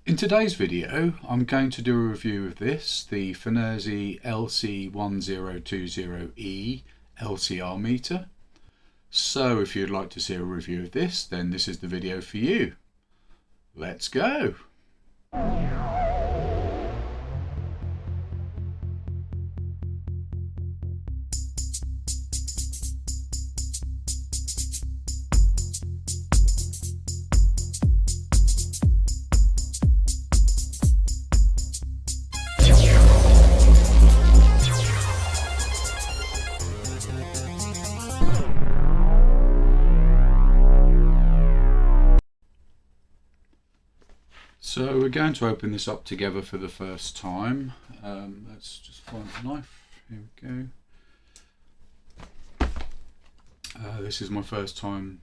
In today's video, I'm going to do a review of this, the FNIRSI LC1020E LCR meter. So if you'd like to see a review of this, then this is the video for you. Let's go! So we're going to open this up together for the first time. Let's just find the knife. Here we go. This is my first time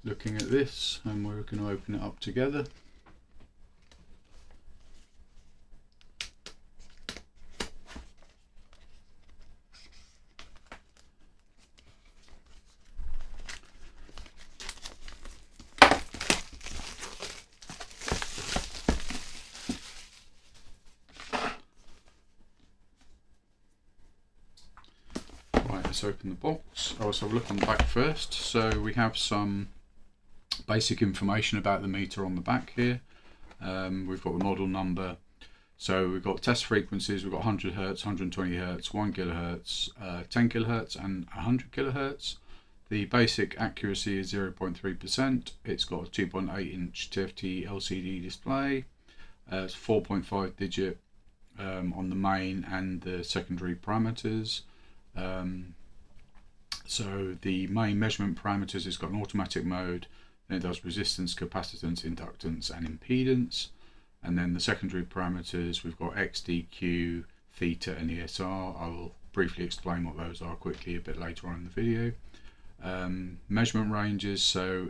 looking at this, and we're going to open it up together. Let's open the box. So we'll look on the back first. So we have some basic information about the meter on the back here. We've got the model number. So we've got test frequencies. We've got 100 Hz, 120 Hz, 1 kHz, 10 kHz and 100 kHz. The basic accuracy is 0.3%. It's got a 2.8 inch TFT LCD display. It's 4.5 digit on the main and the secondary parameters. So the main measurement parameters, it's got an automatic mode, then it does resistance, capacitance, inductance and impedance, and then the secondary parameters, we've got X, DQ, theta and ESR. I will briefly explain what those are quickly a bit later on in the video. Measurement ranges, so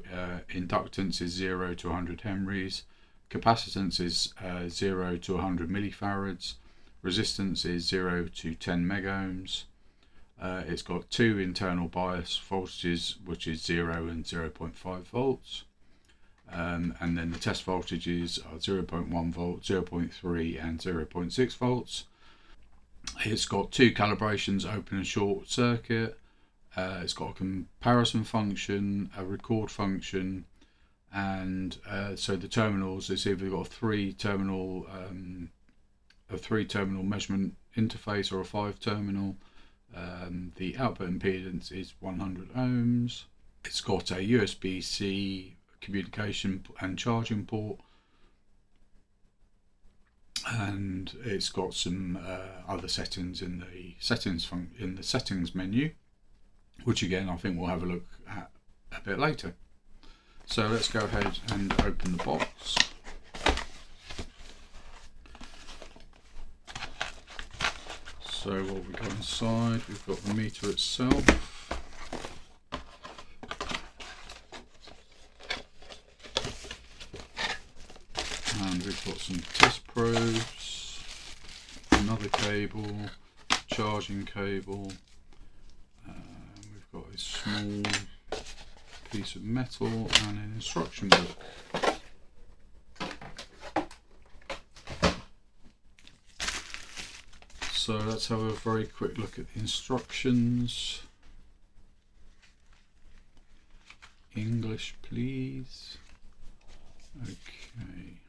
inductance is 0 to 100 henries, capacitance is 0 to 100 millifarads, resistance is 0 to 10 megohms. It's got two internal bias voltages, which is 0 and 0.5 volts, and then the test voltages are 0.1 volt, 0.3 and 0.6 volts. It's got two calibrations, open and short circuit. It's got a comparison function, a record function, and so the terminals, it's either got a three terminal measurement interface or a 5-terminal. The output impedance is 100 ohms. It's got a USB-C communication and charging port, and it's got some other settings in the settings menu, which again I think we'll have a look at a bit later. So let's go ahead and open the box. So what we've got inside, we've got the meter itself, and we've got some test probes, another cable, charging cable, we've got a small piece of metal and an instruction book. So let's have a very quick look at the instructions. English, please. Okay.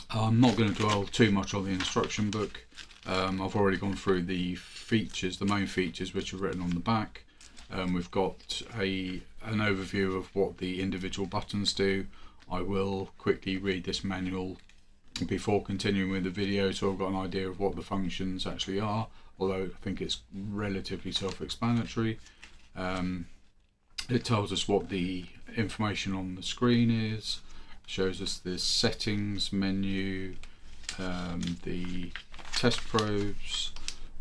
I'm not going to dwell too much on the instruction book. I've already gone through the features, the main features which are written on the back. We've got an overview of what the individual buttons do. I will quickly read this manual before continuing with the video, so I've got an idea of what the functions actually are, although I think it's relatively self-explanatory. It tells us what the information on the screen is, shows us the settings menu, the test probes,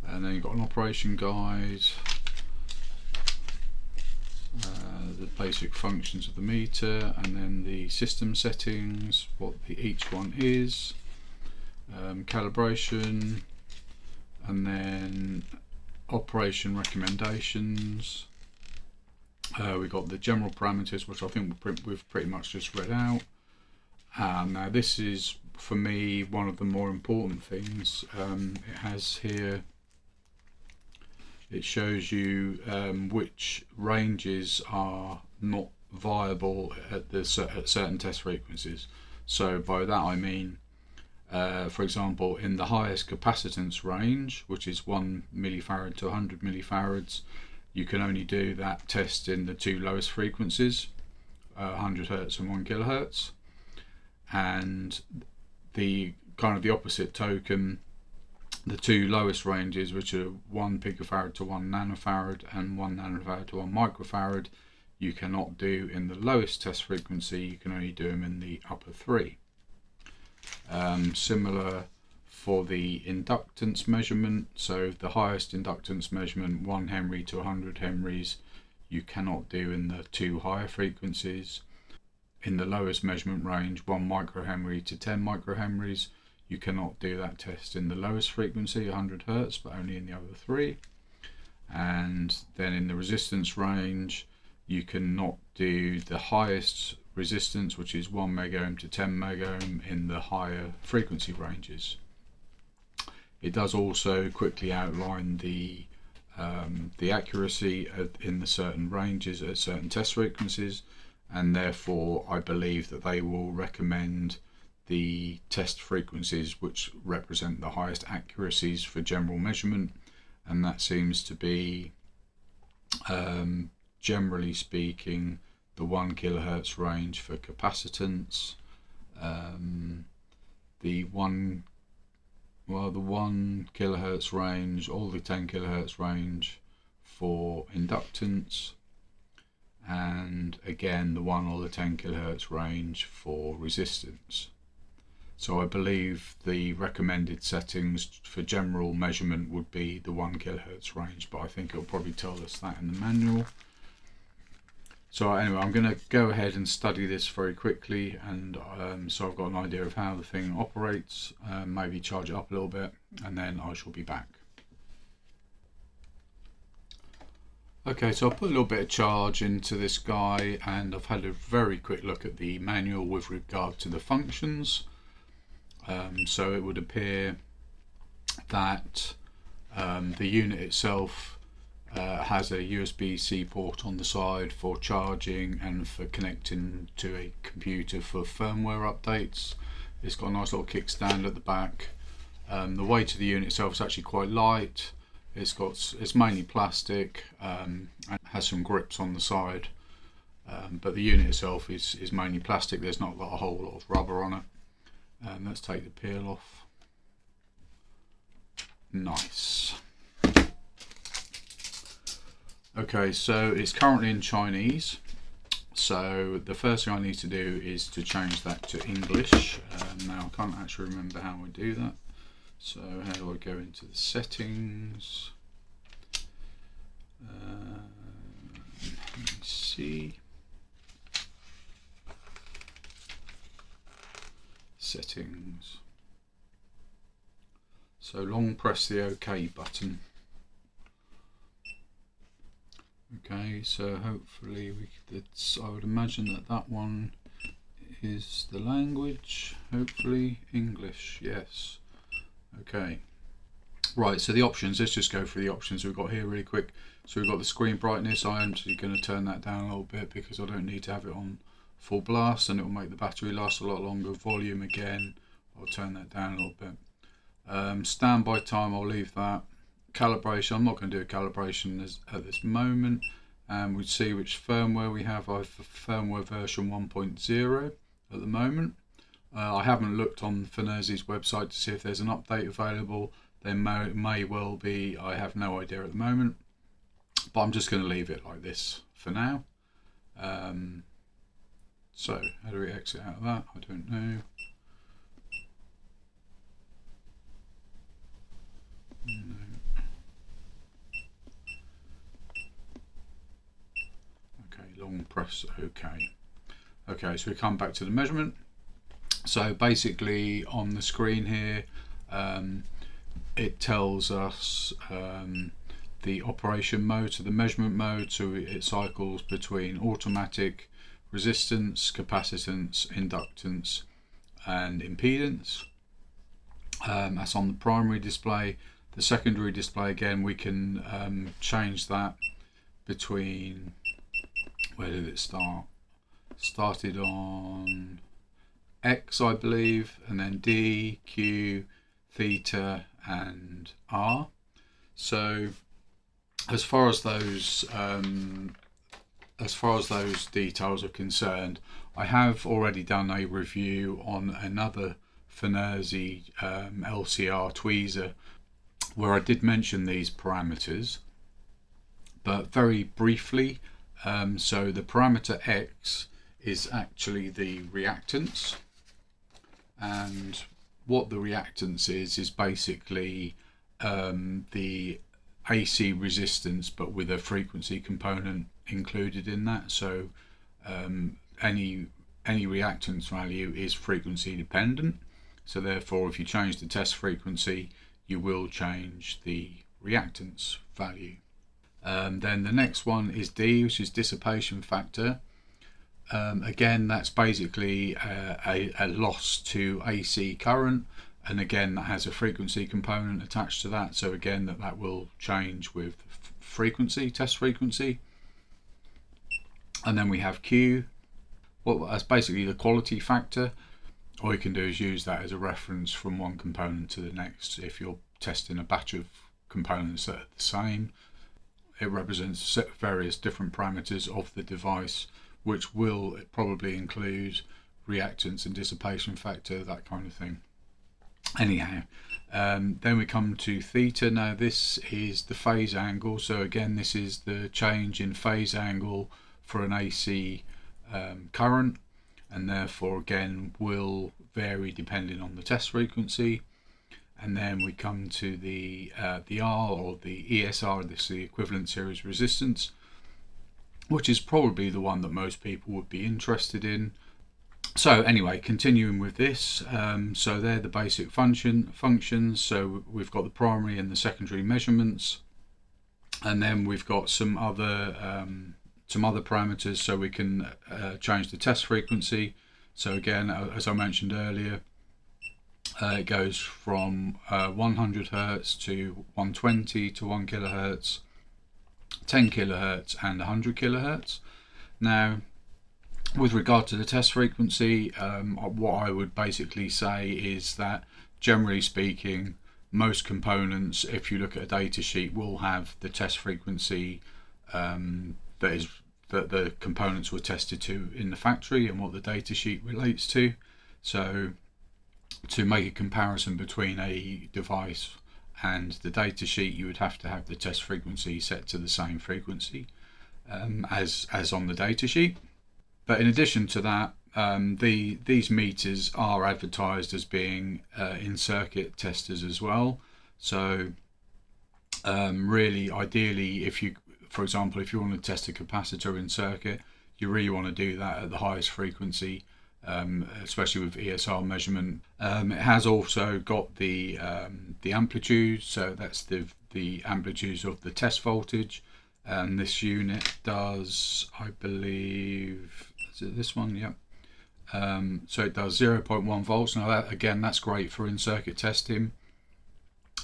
and then you've got an operation guide, the basic functions of the meter, and then the system settings, what each one is, calibration, and then operation recommendations. We've got the general parameters, which I think we've pretty much just read out. Now this is, for me, one of the more important things. It has here, it shows you which ranges are not viable at certain test frequencies. So by that I mean, for example, in the highest capacitance range, which is 1 millifarad to 100 millifarads, you can only do that test in the two lowest frequencies, 100 Hz and 1 kHz. And the kind of the opposite token, the two lowest ranges, which are 1 picofarad to 1 nanofarad and 1 nanofarad to 1 microfarad, you cannot do in the lowest test frequency. You can only do them in the upper three. Similar for the inductance measurement. So the highest inductance measurement, 1 Henry to 100 Henries, you cannot do in the two higher frequencies. In the lowest measurement range, 1 microhenry to 10 microhenries, you cannot do that test in the lowest frequency, 100 Hz, but only in the other three. And then in the resistance range, you cannot do the highest resistance, which is 1 megohm to 10 megohm, in the higher frequency ranges. It does also quickly outline the accuracy in the certain ranges at certain test frequencies, and therefore I believe that they will recommend the test frequencies which represent the highest accuracies for general measurement, and that seems to be, generally speaking, the 1 kHz range for capacitance, the 1 kHz range, or the 10 kHz range for inductance, and again the 1 or the 10 kHz range for resistance. So I believe the recommended settings for general measurement would be the 1 kHz range, but I think it'll probably tell us that in the manual. So anyway, I'm going to go ahead and study this very quickly, and so I've got an idea of how the thing operates, maybe charge it up a little bit, and then I shall be back. Okay, so I'll put a little bit of charge into this guy, and I've had a very quick look at the manual with regard to the functions. So it would appear that the unit itself has a USB-C port on the side for charging and for connecting to a computer for firmware updates. It's got a nice little kickstand at the back. The weight of the unit itself is actually quite light. It's mainly plastic and has some grips on the side, but the unit itself is mainly plastic. There's not got a whole lot of rubber on it. Let's take the peel off. Nice. Okay, so it's currently in Chinese, so the first thing I need to do is to change that to English. Now I can't actually remember how I do that, so how do I go into the settings? Let me see. Settings. So long press the OK button. Okay, so hopefully I would imagine that one is the language. Hopefully English, yes. Okay. Right, so the options, let's just go through the options we've got here really quick. So we've got the screen brightness. I am actually going to turn that down a little bit because I don't need to have it on full blast, and it will make the battery last a lot longer. Volume again, I'll turn that down a little bit. Standby time, I'll leave that. Calibration, I'm not going to do a calibration at this moment. We see which firmware we have. I have firmware version 1.0 at the moment. I haven't looked on FNIRSI's website to see if there's an update available. There may well be, I have no idea at the moment, but I'm just going to leave it like this for now. So how do we exit out of that? I don't know. No. Okay, long press OK. Okay, so we come back to the measurement. So basically on the screen here, it tells us the operation mode, so the measurement mode, so it cycles between automatic, resistance, capacitance, inductance, and impedance. That's on the primary display. The secondary display, again, we can change that between, where did it start? Started on X, I believe, and then D, Q, theta, and R. So as far as those details are concerned, I have already done a review on another FNIRSI LCR tweezer where I did mention these parameters, but very briefly. So the parameter X is actually the reactance, and what the reactance is basically the AC resistance, but with a frequency component included in that. So any reactance value is frequency dependent, so therefore if you change the test frequency, you will change the reactance value. Then the next one is D, which is dissipation factor. Again, that's basically a loss to AC current, and again that has a frequency component attached to that, so again that will change with frequency, test frequency. And then we have Q. Well, that's basically the quality factor. All you can do is use that as a reference from one component to the next. If you're testing a batch of components that are the same, it represents various different parameters of the device, which will probably include reactance and dissipation factor, that kind of thing. Anyhow, then we come to theta. Now this is the phase angle, so again this is the change in phase angle for an AC current, and therefore again will vary depending on the test frequency. And then we come to the R, or the ESR, this is the equivalent series resistance, which is probably the one that most people would be interested in. So anyway, continuing with this, so they're the basic functions. So we've got the primary and the secondary measurements, and then we've got some other parameters. So we can change the test frequency. So again, as I mentioned earlier, it goes from 100 Hertz to 120 to 1 kilohertz, 10 kilohertz, and 100 kilohertz. Now, with regard to the test frequency, what I would basically say is that, generally speaking, most components, if you look at a data sheet, will have the test frequency that the components were tested to in the factory and what the data sheet relates to. So to make a comparison between a device and the data sheet, you would have to have the test frequency set to the same frequency as on the data sheet. But in addition to that, these meters are advertised as being in-circuit testers as well. So really, ideally, if you, for example, if you want to test a capacitor in circuit, you really want to do that at the highest frequency, especially with ESR measurement. It has also got the amplitude, so that's the amplitudes of the test voltage, and this unit does, I believe, is it this one? Yep. So it does 0.1 volts. Now that, again, that's great for in-circuit testing,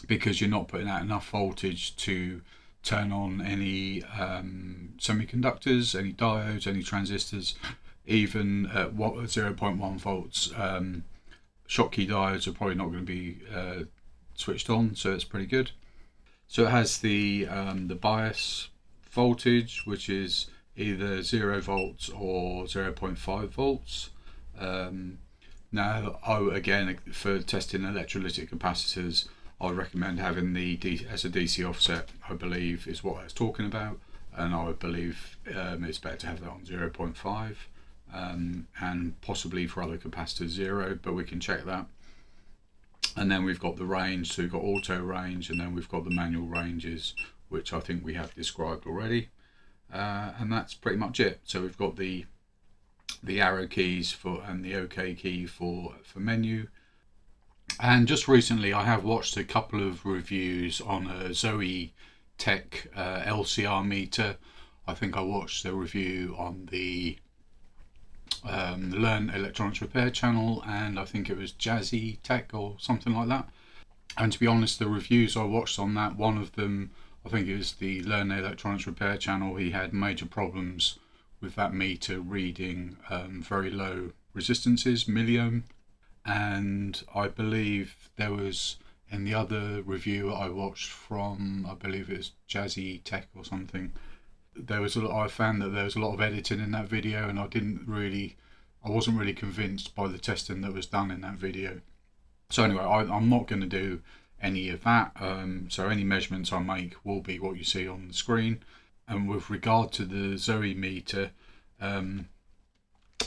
because you're not putting out enough voltage to turn on any semiconductors, any diodes, any transistors. Even at 0.1 volts, Schottky diodes are probably not going to be switched on, so it's pretty good. So it has the bias voltage, which is either 0 volts or 0.5 volts. Now, again, for testing electrolytic capacitors, I would recommend having as a DC offset, I believe, is what I was talking about, and I would believe it's better to have that on 0.5. And possibly for other capacitors 0, but we can check that. And then we've got the range, so we've got auto range, and then we've got the manual ranges, which I think we have described already, and that's pretty much it. So we've got the arrow keys and the OK key for menu. And just recently I have watched a couple of reviews on a Zoe Tech LCR meter. I think I watched the review on the Learn Electronics Repair channel, and I think it was Jazzy Tech or something like that. And to be honest, the reviews I watched on that, one of them, I think it was the Learn Electronics Repair channel, he had major problems with that meter reading very low resistances, milliohm. And I believe there was, in the other review I watched from, I believe it was Jazzy Tech or something, there was I found that there was a lot of editing in that video, and I wasn't really convinced by the testing that was done in that video. So anyway, I'm not going to do any of that. So any measurements I make will be what you see on the screen. And with regard to the Zoe meter,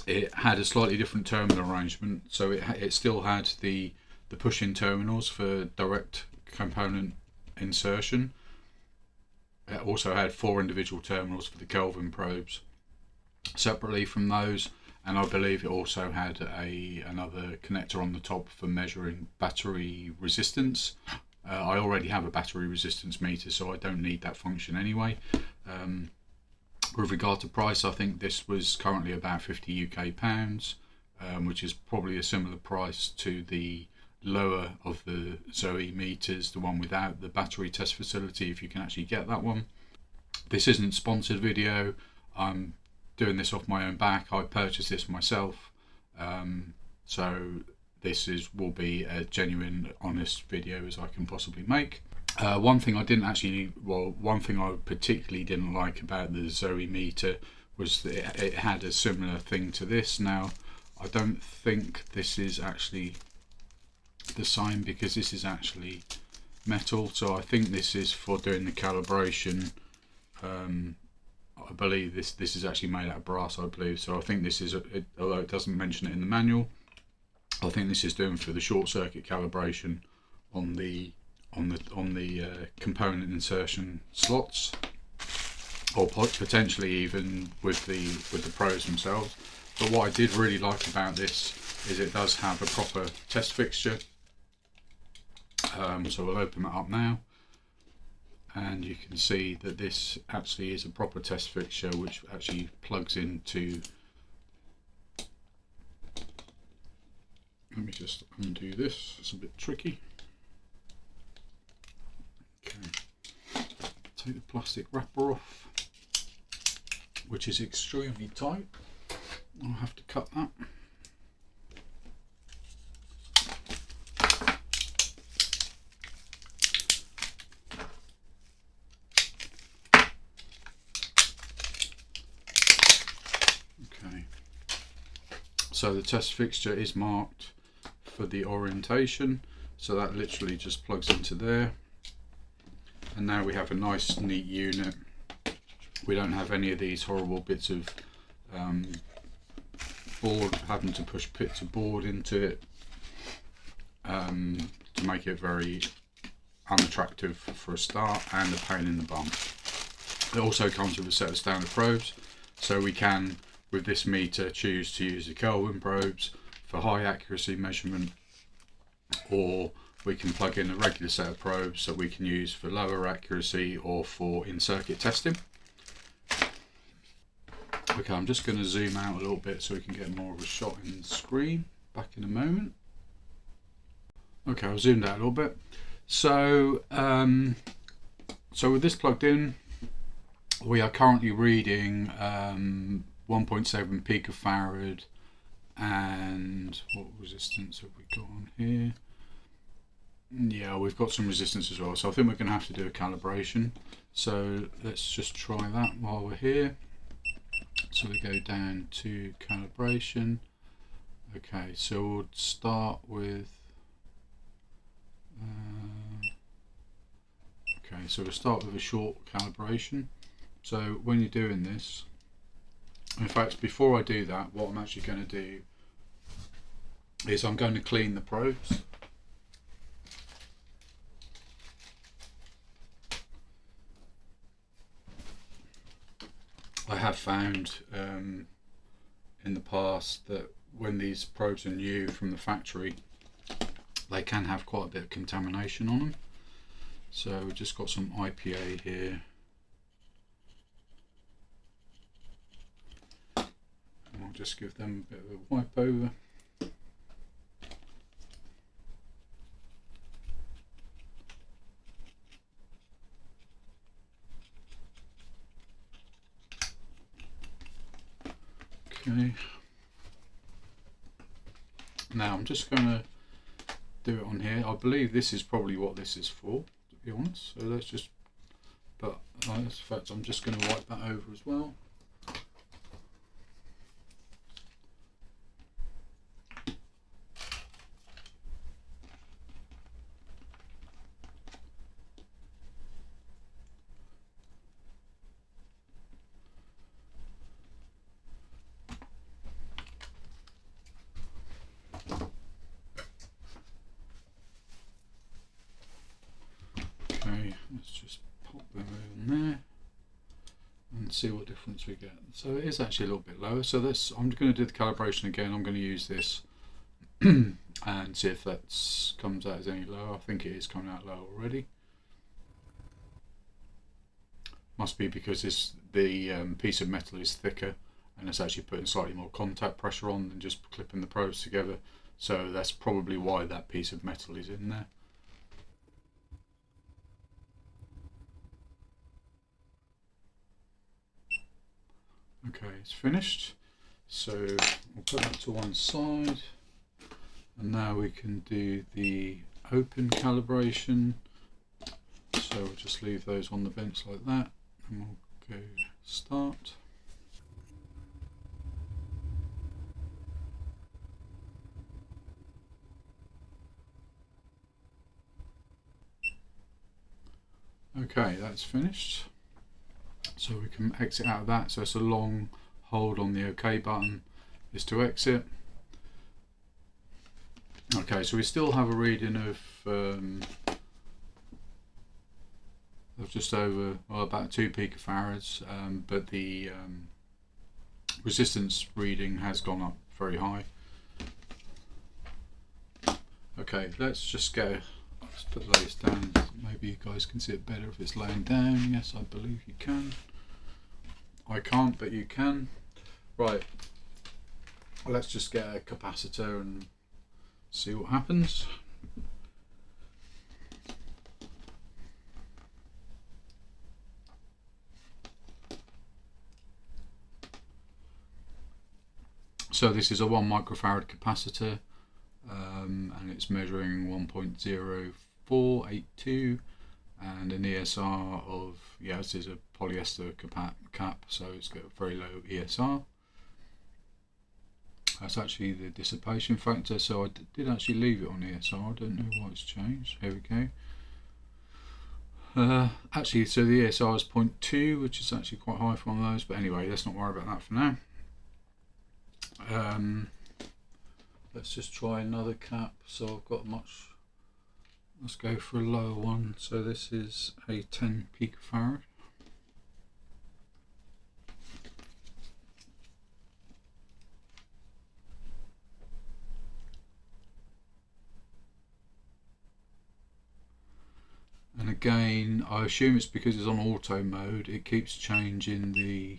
it had a slightly different terminal arrangement. So it still had the push-in terminals for direct component insertion. It also had 4 individual terminals for the Kelvin probes separately from those, and I believe it also had another connector on the top for measuring battery resistance. I already have a battery resistance meter, so I don't need that function anyway. With regard to price, I think this was currently about 50 UK pounds, which is probably a similar price to the lower of the Zoe meters, the one without the battery test facility, if you can actually get that one. This isn't a sponsored video. I'm doing this off my own back. I purchased this myself, so this will be a genuine, honest video as I can possibly make. One thing I particularly didn't like about the Zoe meter was that it had a similar thing to this. Now, I don't think this is actually the same, because this is actually metal, so I think this is for doing the calibration. I believe this is actually made out of brass, I believe, so I think this is, although it doesn't mention it in the manual, I think this is doing for the short circuit calibration on the component insertion slots, or potentially even with the probes themselves. But what I did really like about this is it does have a proper test fixture. So we'll open that up now, and you can see that this actually is a proper test fixture, which actually plugs into, let me just undo this, it's a bit tricky. Okay, take the plastic wrapper off, which is extremely tight. I'll have to cut that. So the test fixture is marked for the orientation, so that literally just plugs into there, and now we have a nice neat unit. We don't have any of these horrible bits of board, having to push bits of board into it to make it very unattractive for a start, and a pain in the bum. It also comes with a set of standard probes, so we can, with this meter, choose to use the Kelvin probes for high accuracy measurement, or we can plug in a regular set of probes that we can use for lower accuracy or for in-circuit testing. Okay, I'm just going to zoom out a little bit so we can get more of a shot in the screen. Back in a moment. Okay, I've zoomed out a little bit. So, so with this plugged in, we are currently reading 1.7 picofarad, and what resistance have we got on here? Yeah, we've got some resistance as well, so I think we're going to have to do a calibration. So let's just try that while we're here. So we go down to calibration. Okay, so we'll start with okay, so we'll start with a short calibration. So when you're doing this, in fact, before I do that, what I'm actually going to do is I'm going to clean the probes. I have found in the past that when these probes are new from the factory, they can have quite a bit of contamination on them. So we've just got some IPA here. just give them a bit of a wipe over. Okay. Now I'm just going to do it on here. I believe this is probably what this is for, to be honest. So let's just, but in fact I'm just going to wipe that over as well. Okay, let's just pop them in there and see what difference we get. So it is actually a little bit lower. So this, I'm going to do the calibration again. I'm going to use this and see if that comes out as any lower. I think it is coming out low already. Must be because the piece of metal is thicker and it's actually putting slightly more contact pressure on than just clipping the probes together. So that's probably why that piece of metal is in there. Okay, it's finished. So we'll put that to one side. And now we can do the open calibration. So we'll just leave those on the bench like that. And we'll go start. Okay, that's finished. So we can exit out of that. So it's a long hold on the OK button is to exit. Okay, so we still have a reading of just over, well, about 2 picofarads, but the resistance reading has gone up very high. Okay, let's just go. Let's put those down. Maybe you guys can see it better if it's laying down. Yes, I believe you can. I can't, but you can. Right. Well, let's just get a capacitor and see what happens. So this is a 1 microfarad capacitor, and it's measuring 1.0482 and an ESR of, yeah, this is a polyester cap, so it's got a very low ESR. That's actually the dissipation factor, so I did actually leave it on ESR. I don't know why it's changed. Here we go. Actually, so the ESR is 0.2, which is actually quite high for one of those, but anyway, let's not worry about that for now. Let's just try another cap. So I've got much, let's go for a lower one. So this is a 10 picofarad. And again, I assume it's because it's on auto mode, it keeps changing the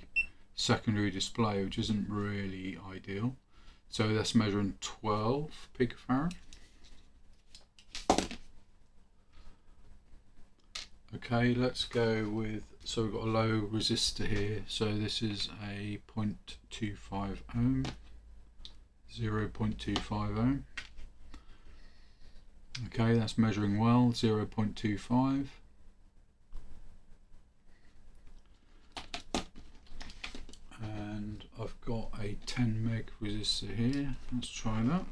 secondary display, which isn't really ideal. So that's measuring 12 picofarad. Okay, let's go with, so we've got a low resistor here. So this is a 0.25 ohm, 0.25 ohm. Okay, that's measuring well, 0.25. And I've got a 10 meg resistor here. Let's try that.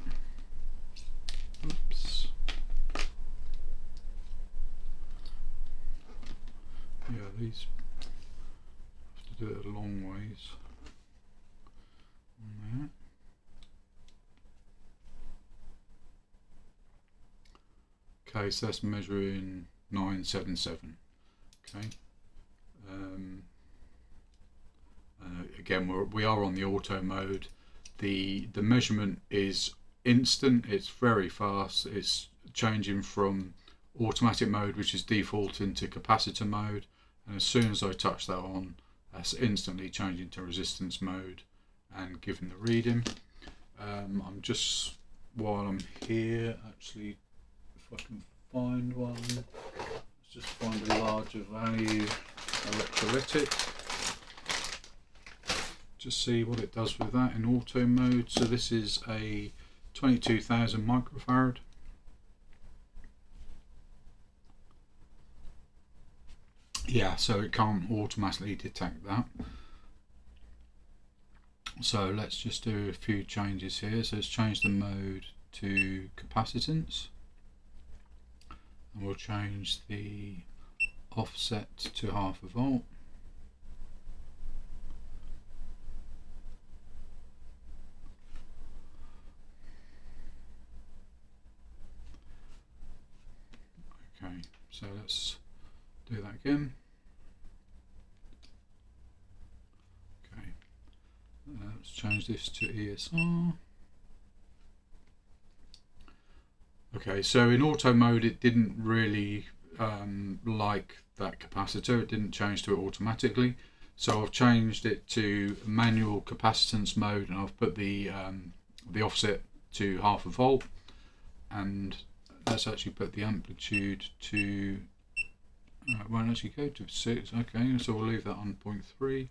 Oops. Yeah, these have to do it a long ways on there. Okay, so that's measuring 977. Okay. Again, we are on the auto mode. The measurement is instant. It's very fast. It's changing from automatic mode, which is default, into capacitor mode. And as soon as I touch that on, that's instantly changing to resistance mode. and given the reading. I'm just, while I'm here, actually, if I can find one, let's just find a larger value electrolytic. Just see what it does with that in auto mode. So this is a 22,000 microfarad. Yeah, so it can't automatically detect that. So let's just do a few changes here. So let's change the mode to capacitance, and we'll change the offset to 0.5 volt. Okay, so let's do that again. Okay, let's change this to ESR. Okay, so in auto mode it didn't really like that capacitor. It didn't change to it automatically. So I've changed it to manual capacitance mode, and I've put the offset to 0.5 volt, and let's actually put the amplitude to, it won't actually go to 6, okay, so we'll leave that on 0.3,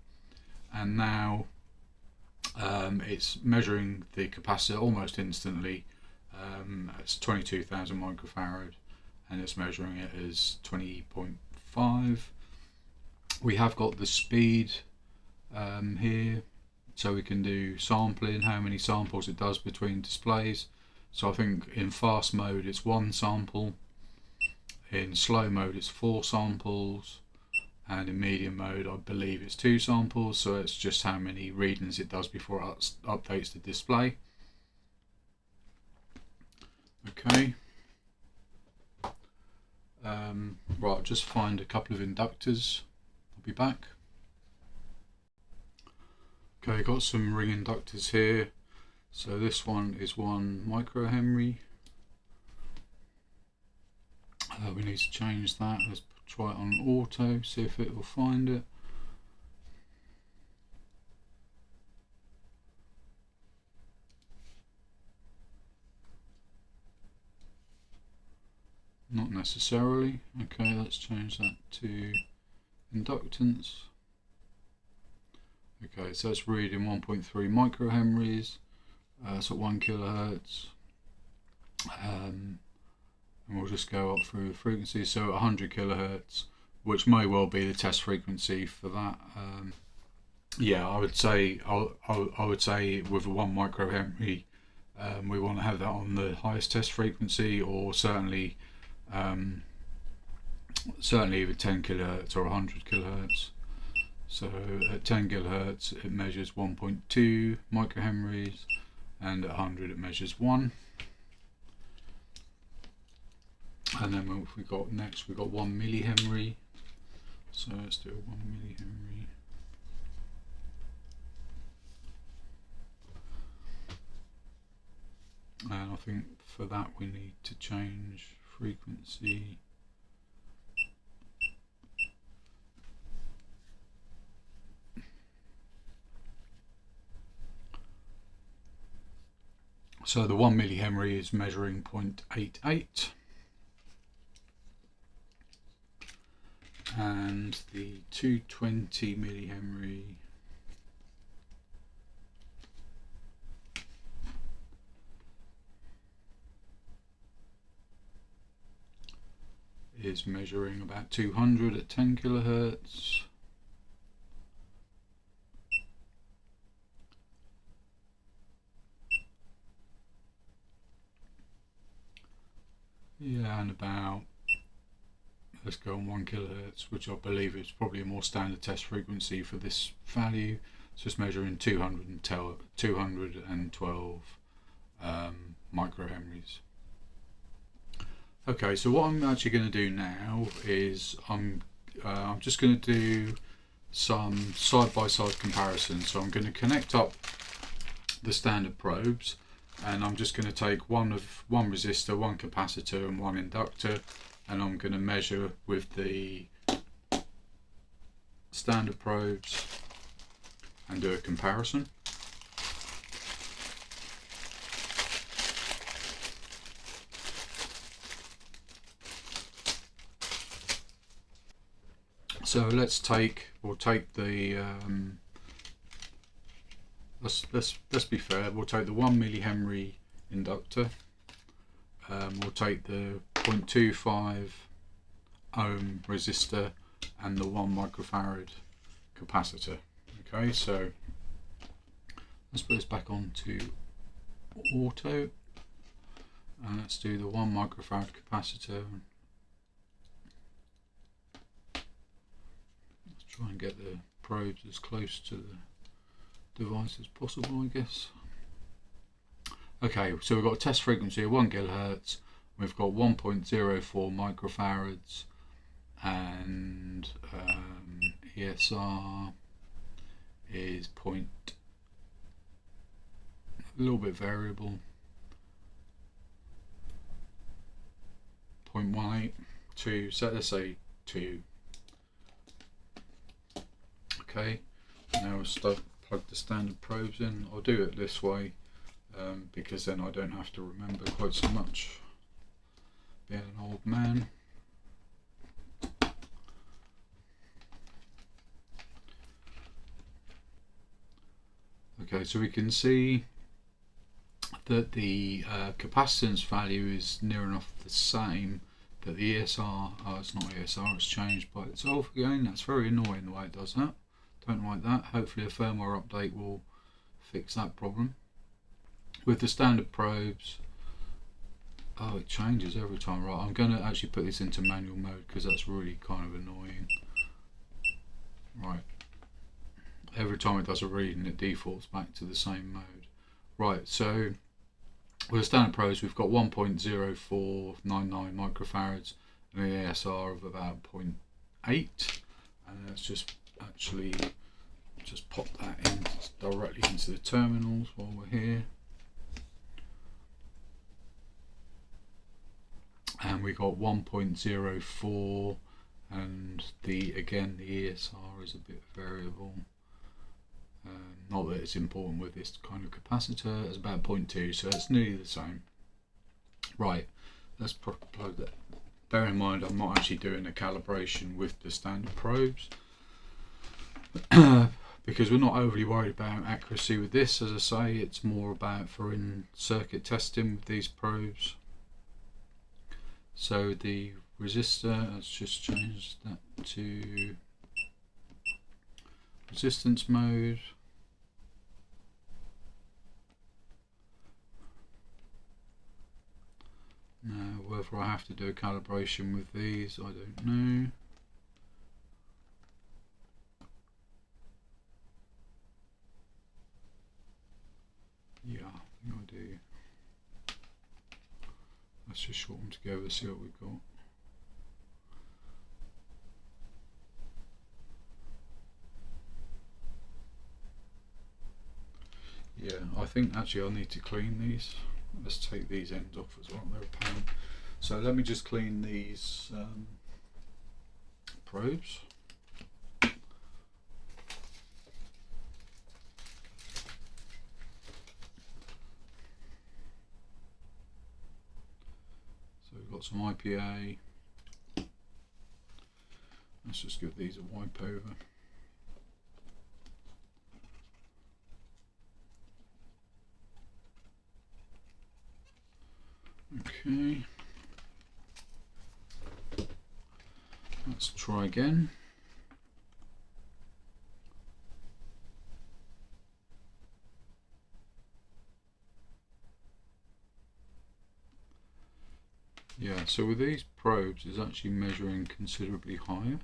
and now it's measuring the capacitor almost instantly. It's 22,000 microfarad, and it's measuring it as 20.5. We have got the speed here, so we can do sampling, how many samples it does between displays. So I think in fast mode it's 1 sample, in slow mode it's 4 samples, and in medium mode I believe it's 2 samples. So it's just how many readings it does before it updates the display. Okay. Right, I'll just find a couple of inductors. I'll be back. Okay, got some ring inductors here. So this one is 1 microhenry. We need to change that. Let's try it on auto, see if it will find it. Not necessarily. Okay, let's change that to inductance. Okay, so it's reading 1.3 microhenries. So 1 kilohertz. And we'll just go up through the frequency. So 100 kilohertz, which may well be the test frequency for that. Yeah, I would say I would say with a 1 microhenry, we want to have that on the highest test frequency, or certainly with 10 kilohertz or 100 kilohertz. So at 10 kilohertz it measures 1.2 microhenries, and at 100 it measures 1. And then what we got next, we got 1 millihenry. So let's do 1 millihenry. And I think for that we need to change frequency. So the 1 millihenry is measuring 0.88, and the 220 millihenry is measuring about 200 at 10 kilohertz. Yeah, and about, let's go on 1 kilohertz, which I believe is probably a more standard test frequency for this value. It's just measuring 212 microhenries. Okay, so what I'm actually going to do now is I'm just going to do some side-by-side comparisons. So I'm going to connect up the standard probes, and I'm just going to take one resistor, 1 capacitor and 1 inductor, and I'm going to measure with the standard probes and do a comparison. So we'll take the let's be fair, we'll take the 1 millihenry inductor, we'll take the 0.25 ohm resistor and the 1 microfarad capacitor. Okay, so let's put this back on to auto and let's do the 1 microfarad capacitor. Let's try and get the probes as close to the device as possible, I guess. Okay, so we've got a test frequency of 1 gigahertz, we've got 1.04 microfarads, and ESR is a little bit variable, 0.182, so let's say 2. Okay, now we'll plug the standard probes in. I'll do it this way because then I don't have to remember quite so much, being an old man. Okay, so we can see that the capacitance value is near enough the same, but the ESR, it's not ESR, it's changed by itself again. That's very annoying the way it does that. Don't like that. Hopefully a firmware update will fix that problem. With the standard probes, oh, it changes every time. Right, I'm going to actually put this into manual mode because that's really kind of annoying. Right, every time it does a reading it defaults back to the same mode. Right, so with the standard probes we've got 1.0499 microfarads and an ESR of about 0.8, and let's just actually just pop that in directly into the terminals while we're here. And we got 1.04, and again the ESR is a bit variable. Not that it's important with this kind of capacitor. It's about 0.2, so it's nearly the same. Right, let's plug that. Bear in mind I'm not actually doing a calibration with the standard probes because we're not overly worried about accuracy with this. As I say, it's more about for in circuit testing with these probes. So the resistor, let's just change that to resistance mode. Now whether I have to do a calibration with these, I don't know. Yeah, I think I do. Let's just short them together, see what we've got. Yeah, I think actually I'll need to clean these. Let's take these ends off as well, they're a pain. So let me just clean these probes. So we've got some IPA. Let's just give these a wipe over. Okay, let's try again. Yeah, so with these probes it's actually measuring considerably higher.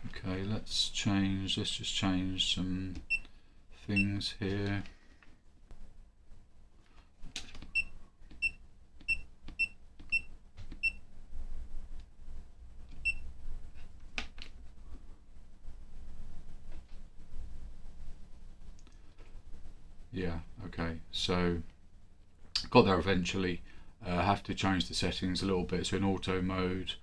Okay, let's just change some things here. Yeah, okay, so got there eventually. Have to change the settings a little bit. So in auto mode,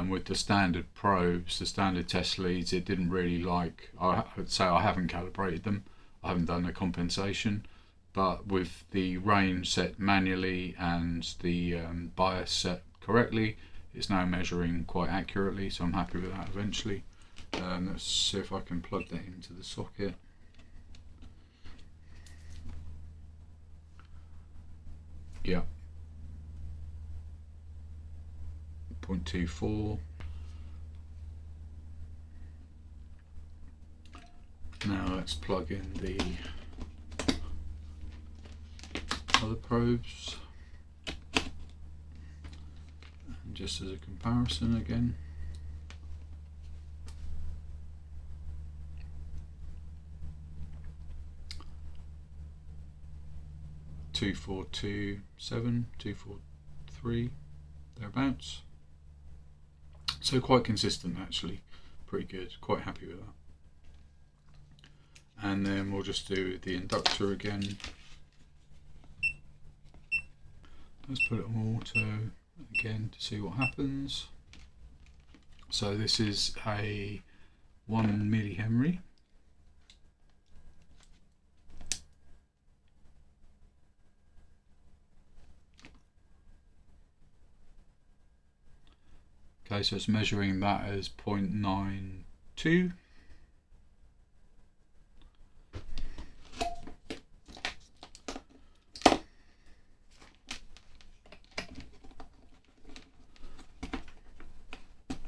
with the standard probes, the standard test leads, it didn't really like, I would say I haven't calibrated them, I haven't done a compensation, but with the range set manually and the bias set correctly, it's now measuring quite accurately, so I'm happy with that eventually. Let's see if I can plug that into the socket. Yeah, 0.24. Now let's plug in the other probes, and just as a comparison again. (2427, 243) thereabouts. So quite consistent actually, pretty good, quite happy with that. And then we'll just do the inductor again. Let's put it on auto again to see what happens. So this is a 1 millihenry. Okay, so it's measuring that as 0.92.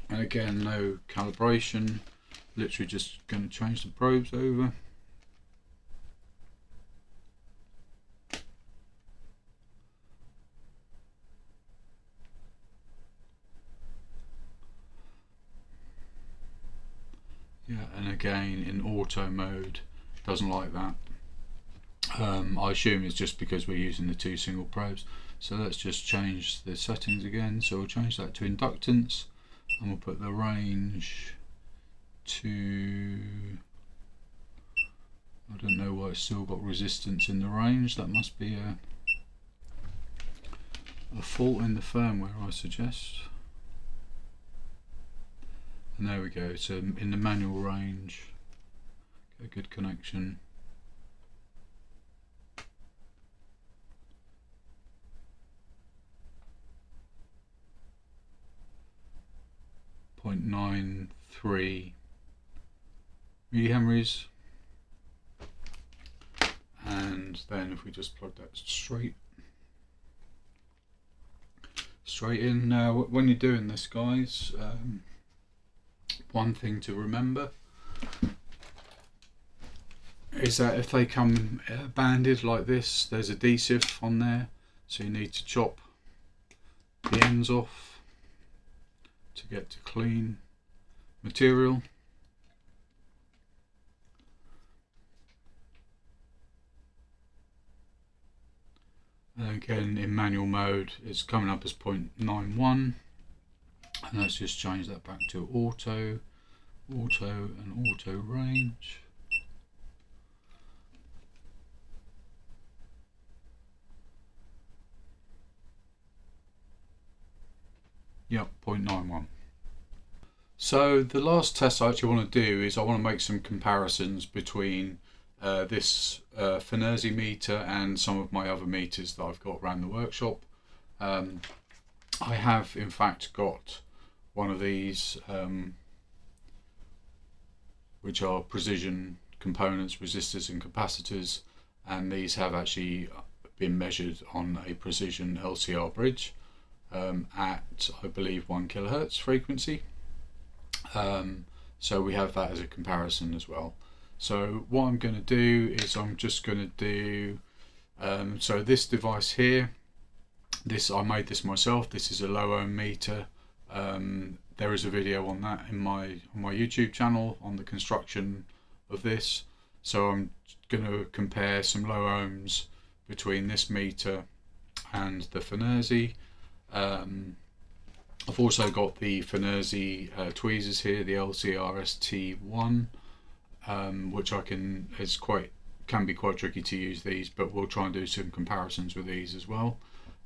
And again, no calibration, literally just going to change the probes over. Yeah, and again in auto mode, doesn't like that. I assume it's just because we're using the 2 single probes. So let's just change the settings again. So we'll change that to inductance, and we'll put the range to, I don't know why it's still got resistance in the range. That must be a fault in the firmware, I suggest. And there we go, so in the manual range, a good connection. .93 millihenries, and then if we just plug that straight in. Now when you're doing this, guys, one thing to remember is that if they come banded like this, there's adhesive on there, so you need to chop the ends off to get to clean material. And again, in manual mode, it's coming up as 0.91. And let's just change that back to auto, and auto range. Yep, 0.91. So the last test I actually want to do is I want to make some comparisons between this FNIRSI meter and some of my other meters that I've got around the workshop. I have in fact got one of these which are precision components, resistors and capacitors, and these have actually been measured on a precision LCR bridge at, I believe, 1 kilohertz frequency. So we have that as a comparison as well. So what I'm going to do is I'm just going to do so this device here, I made this myself. This is a low ohm meter. There is a video on that in my YouTube channel on the construction of this. So I'm going to compare some low ohms between this meter and the FNIRSI. I've also got the FNIRSI tweezers here, the LCR ST1, which can be quite tricky to use these, but we'll try and do some comparisons with these as well.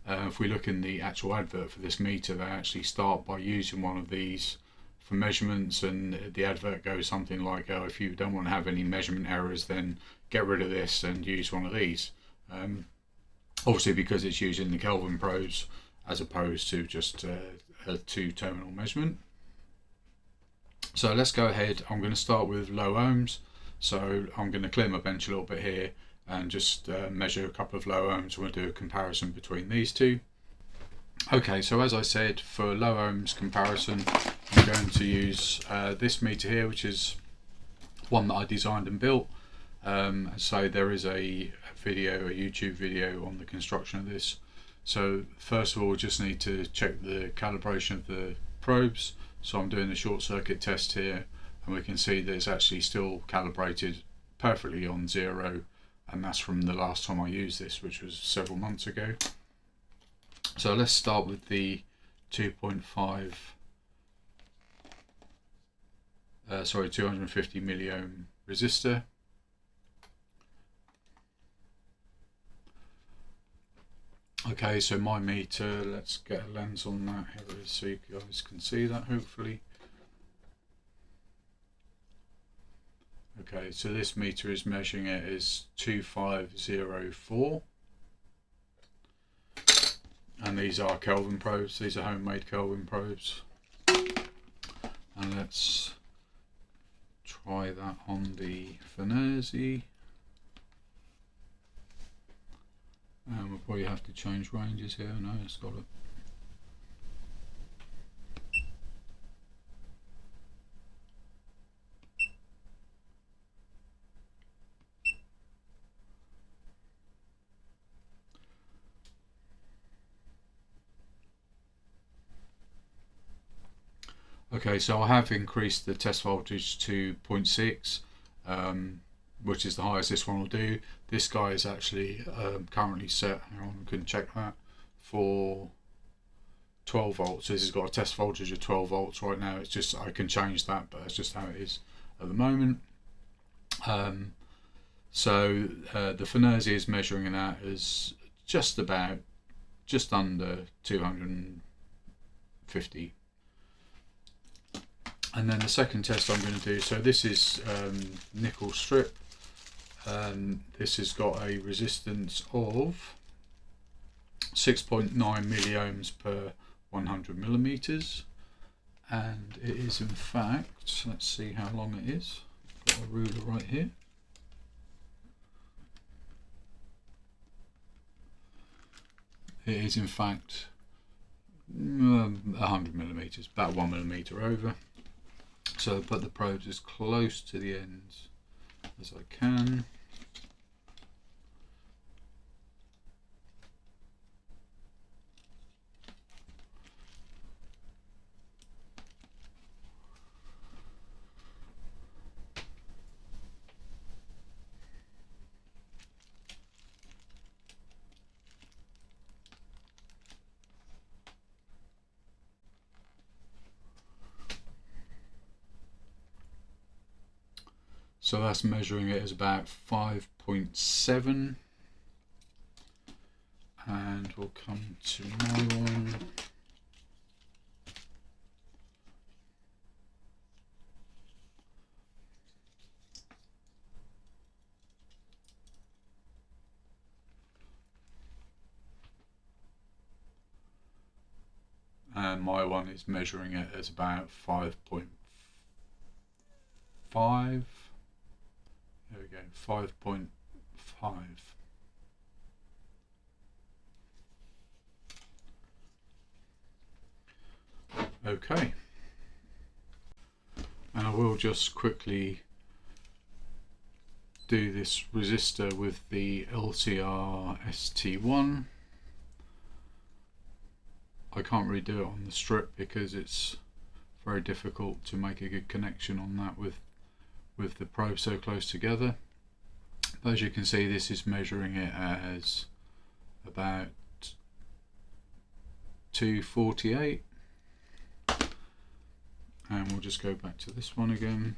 If we look in the actual advert for this meter, they actually start by using one of these for measurements, and the advert goes something like, oh, if you don't want to have any measurement errors, then get rid of this and use one of these. Obviously because it's using the Kelvin probes as opposed to just a 2-terminal measurement. So let's go ahead. I'm going to start with low ohms. So I'm going to clear my bench a little bit here and just measure a couple of low ohms. We'll do a comparison between these two. Okay, so as I said, for low ohms comparison, I'm going to use this meter here, which is one that I designed and built. So there is a YouTube video on the construction of this. So first of all, we just need to check the calibration of the probes. So I'm doing a short circuit test here, and we can see that it's actually still calibrated perfectly on 0, and that's from the last time I used this, which was several months ago. So let's start with the 2.5 250 milliohm resistor. Okay, so my meter, let's get a lens on that. Here it is, so you guys can see that hopefully. Okay, so this meter is measuring it as 2504. And these are Kelvin probes, these are homemade Kelvin probes. And let's try that on the FNIRSI. And we'll probably have to change ranges here. No, it's got it. Okay, so I have increased the test voltage to 0.6, which is the highest this one will do. This guy is actually currently set, hang on, I can check that, for 12 volts. So this has got a test voltage of 12 volts right now. It's just, I can change that, but that's just how it is at the moment. The FNIRSI is measuring that as just under 250. And then the second test I'm going to do, so this is nickel strip, and this has got a resistance of 6.9 milliohms per 100 millimeters, and it is in fact, let's see how long it is. Got a ruler right here. It is in fact 100 millimeters, about 1 millimeter over. So put the probes as close to the ends as I can. So that's measuring it as about 5.7, and we'll come to my one. And my one is measuring it as about 5.5. There we go, 5.5. Okay. And I will just quickly do this resistor with the LCR ST1. I can't really do it on the strip because it's very difficult to make a good connection on that with the probe so close together. But as you can see, this is measuring it as about 248, and we'll just go back to this one again.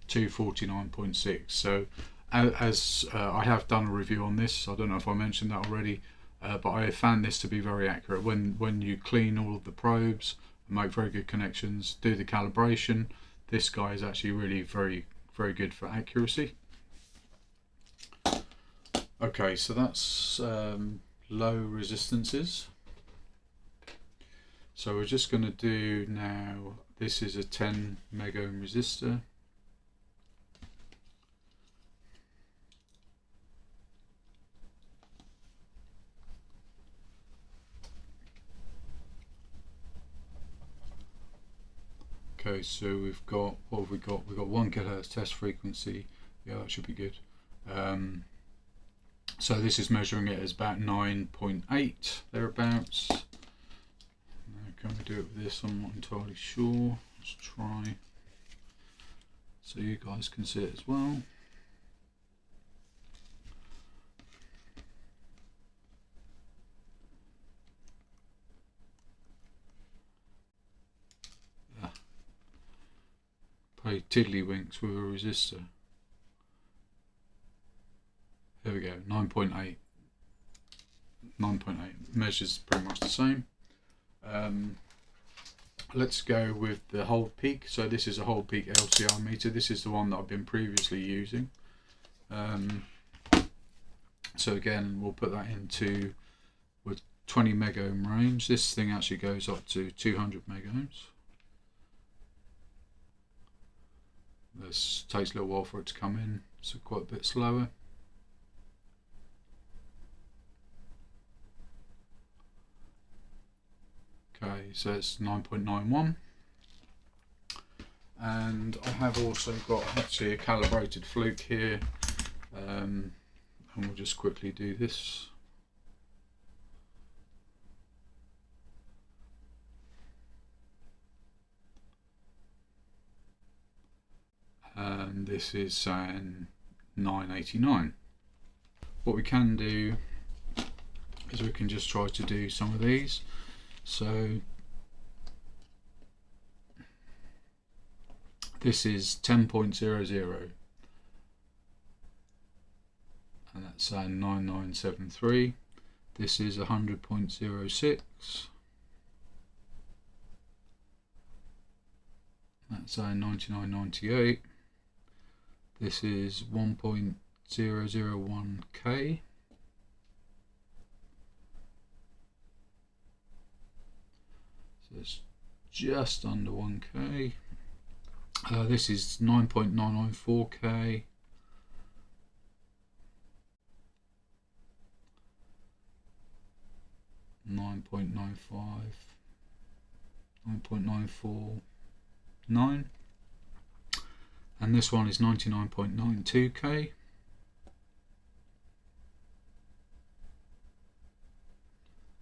$249.6. So as I have done a review on this, I don't know if I mentioned that already, but I found this to be very accurate. When you clean all of the probes and make very good connections, do the calibration, this guy is actually really very good for accuracy. Okay, so that's low resistances. So we're just going to do now, this is a 10 mega ohm resistor. Okay, so we've got, what have we got? We've got 1 kilohertz test frequency. Yeah, that should be good. So this is measuring it as about 9.8 thereabouts. Now, can we do it with this? I'm not entirely sure. Let's try so you guys can see it as well. Play tiddlywinks with a resistor. There we go, 9.8. 9.8 measures pretty much the same. Let's go with the hold peak. So this is a hold peak LCR meter. This is the one that I've been previously using. So again, we'll put that into with 20 mega ohm range. This thing actually goes up to 200 mega ohms. This takes a little while for it to come in, so quite a bit slower. Okay, so it's 9.91. And I have also got actually a calibrated fluke here, and we'll just quickly do this. And this is saying 989. What we can do is we can just try to do some of these. So this is 10.00 and that's saying 9973. This is 100.06. That's saying 9998. This is 1.001K. So it's just under 1K. This is 9.994K. Nine point nine five, 9.949, and this one is 99.92K.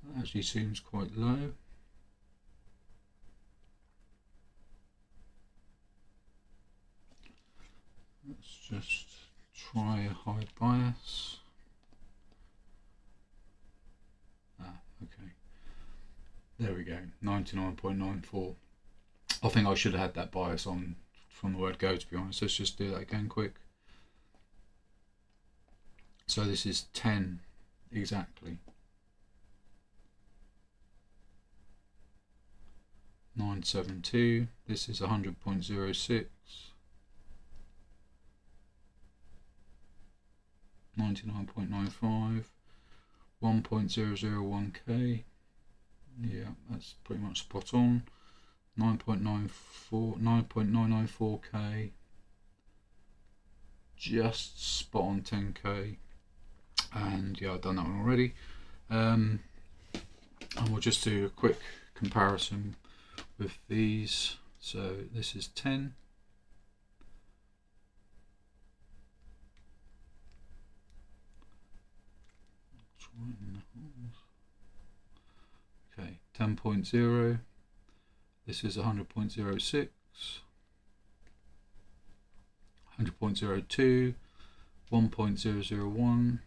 That actually seems quite low. Let's just try a high bias. Okay, there we go, 99.94. I think I should have had that bias on from the word go, to be honest. Let's just do that again quick. So this is 10 exactly. 972. This is 100.06. 99.95. 1.001K. Yeah, that's pretty much spot on. 9.94K. Just spot on 10K. And yeah, I've done that one already. And we'll just do a quick comparison with these. So this is 10. Okay, 10.0. This is 100.06. 100.02. 1.001.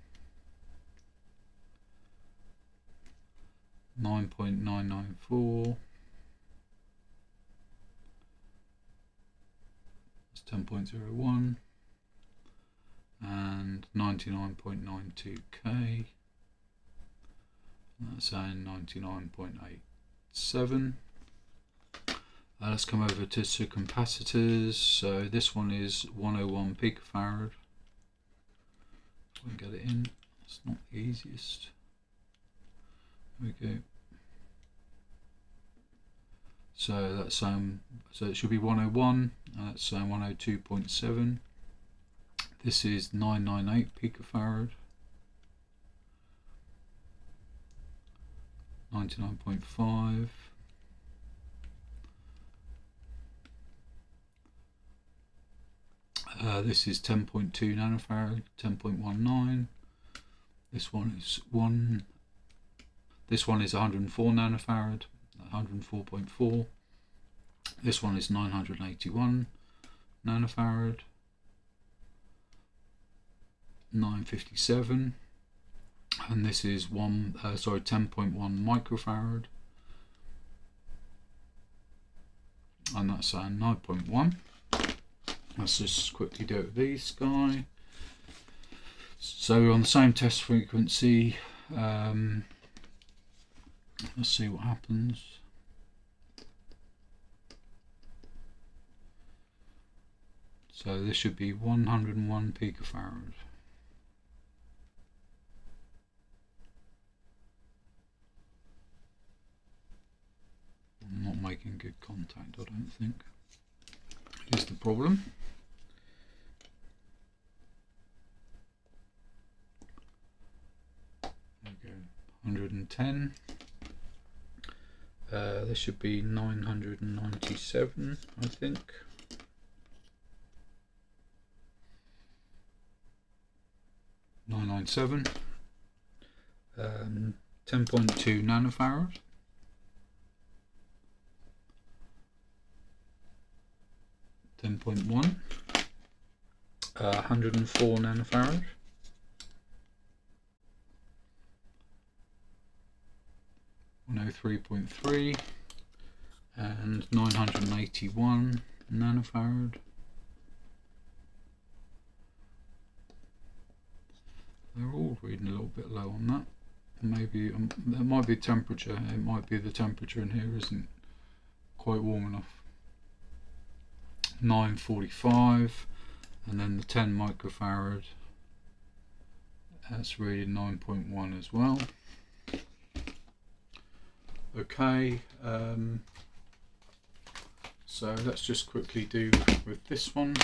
9.994. That's 10.01. And 99.92K. That's saying 99.87. Let's come over to some capacitors. So this one is 101 picofarad. We can get it in. not the easiest. There we go. So that's so it should be 101, and that's 102.7. This is 998 picofarad. 99.5. This is 10.2 nanofarad, 10.19. This one is 104 nanofarad, 104.4. This one is 981 nanofarad, 957. And this is 10.1 microfarad, and that's 9.1. Let's just quickly do it with these guy. So on the same test frequency, let's see what happens. So this should be 101 picofarad. I'm not making good contact, I don't think. Here's the problem. There we go, 110. This should be 997, I think. .997. 10.2 nanofarad. 10.1. 104 nanofarad. 103.3 and 981 nanofarad. They're all reading a little bit low on that. Maybe there might be temperature. It might be the temperature in here isn't quite warm enough. 945, and then the 10 microfarad. That's reading 9.1 as well. Okay, so let's just quickly do with this one.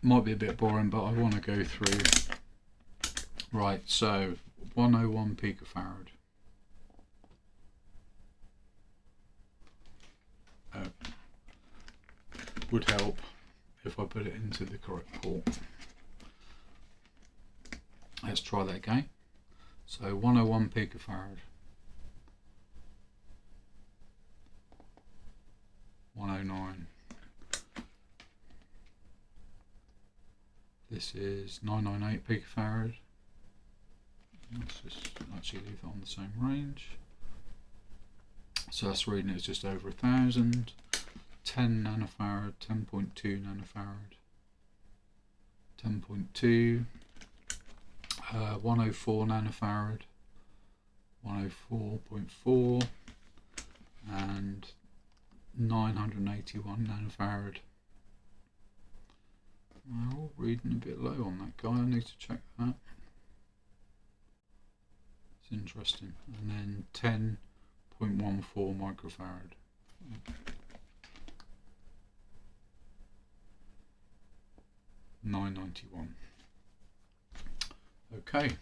Might be a bit boring, but I want to go through. Right, so 101 picofarad. Would help if I put it into the correct port. Let's try that again. So 101 picofarad. 109. This is 998 picofarad. Let's just actually leave that on the same range. So that's reading it's just over 1,000. 10 nanofarad, 10.2 nanofarad, 10.2, 104 nanofarad, 104.4, and 981 nanofarad. They're all reading a bit low on that guy. I need to check that. It's interesting. And then 10.14 microfarad. 991. Okay,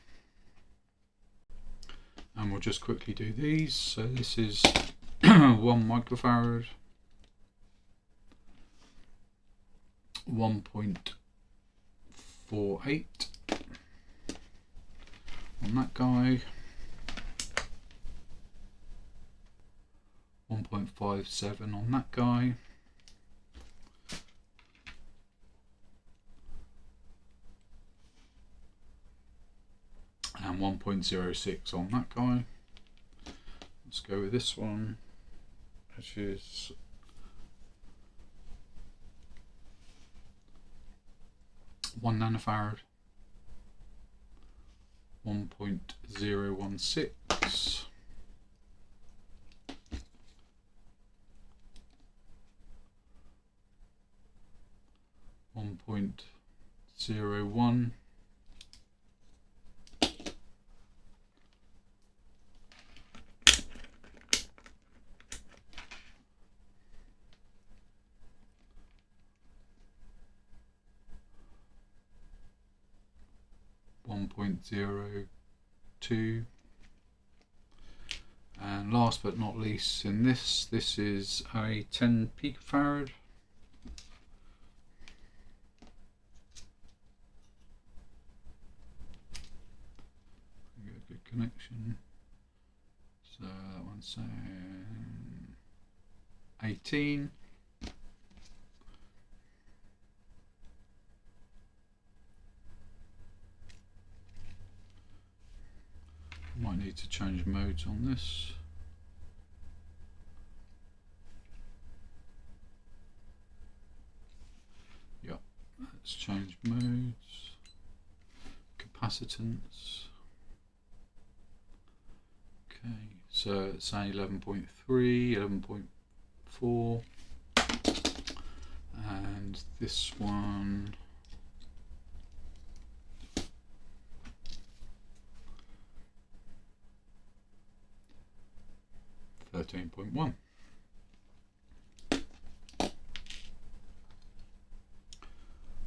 and we'll just quickly do these. So this is 1 microfarad, 1.48 on that guy, 1.57 on that guy, and 1.06 on that guy. Let's go with this one, which is 1 nanofarad, 1.016, 1.01, 1.02. And last but not least, in this is a 10 picofarad. Get a good connection. So that one's saying 18. Might need to change modes on this. Yep, let's change modes. Capacitance. Okay, so it's saying 11.3, 11.4, and this one. 13.1.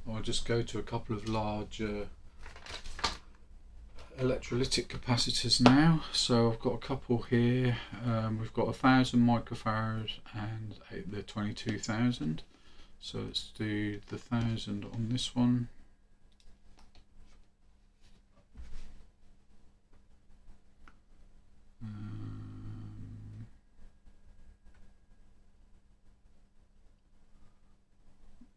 I'll just go to a couple of larger electrolytic capacitors now. So I've got a couple here. We've got 1000 microfarad and the 22,000. So let's do the 1000 on this one.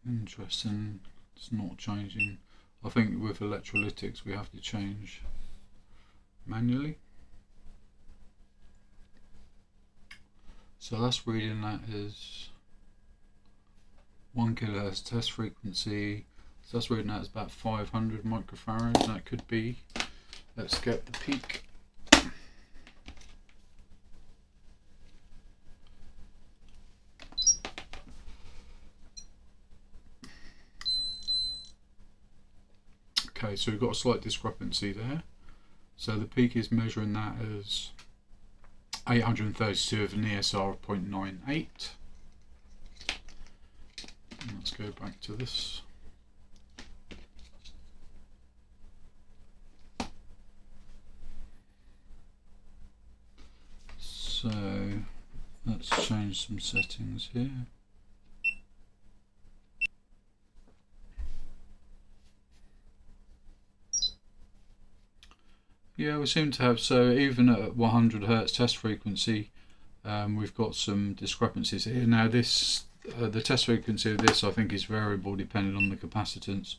Interesting, it's not changing. I think with electrolytics we have to change manually. So that's reading that as 1 kHz test frequency. So that's reading that as about 500 microfarads. That could be. Let's get the peak. Okay, so we've got a slight discrepancy there. So the peak is measuring that as 832 with an ESR of 0.98. Let's go back to this. So let's change some settings here. Yeah, we seem to have, so even at 100 Hz test frequency, we've got some discrepancies here. Now this, the test frequency of this I think is variable depending on the capacitance,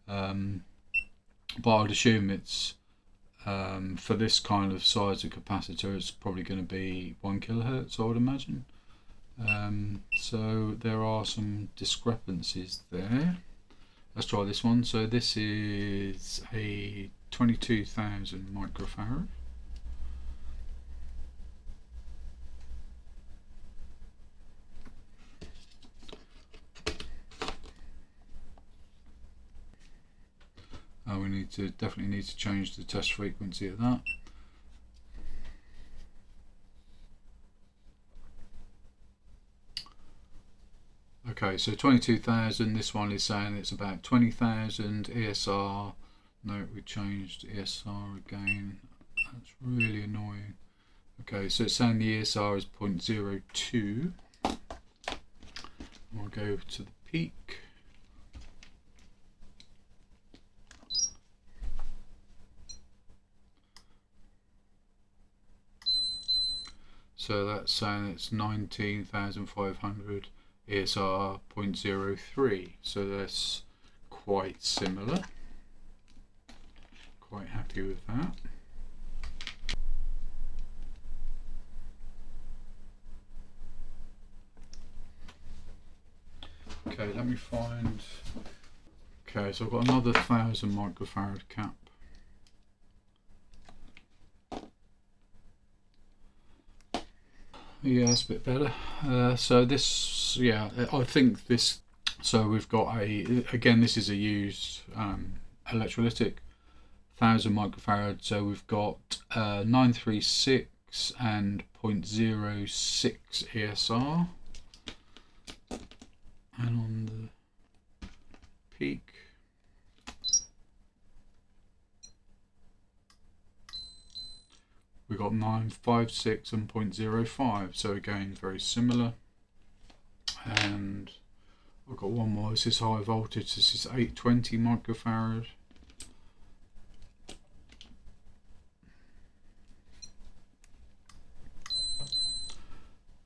but I'd assume it's, for this kind of size of capacitor, it's probably going to be 1 kHz, I would imagine. So there are some discrepancies there. Let's try this one. So this is a 22,000 microfarad. We definitely need to change the test frequency of that. Okay, so 22,000, this one is saying it's about 20,000 ESR. No, we changed ESR again. That's really annoying. Okay, so it's saying the ESR is 0.02. We'll go to the peak. So that's saying it's 19,500 ESR 0.03. So that's quite similar. Quite happy with that. Okay, let me find. Okay, so I've got another 1000 microfarad cap. Yeah, that's a bit better. So this, yeah, I think this. So we've got again, this is a used electrolytic, 1000 microfarad. So we've got 936 and 0.06 ESR, and on the peak, we've got 956 and 0.05, so again very similar. And I've got one more. This is high voltage. This is 820 microfarad.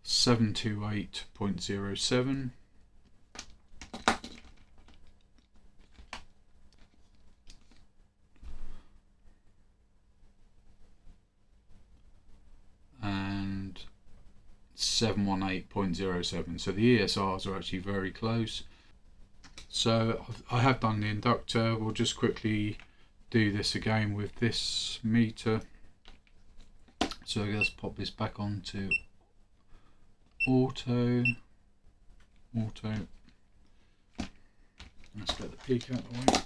.07, and 718.07. So the ESRs are actually very close. So I have done the inductor. We'll just quickly do this again with this meter. So let's pop this back onto auto. Let's get the peak out of the way.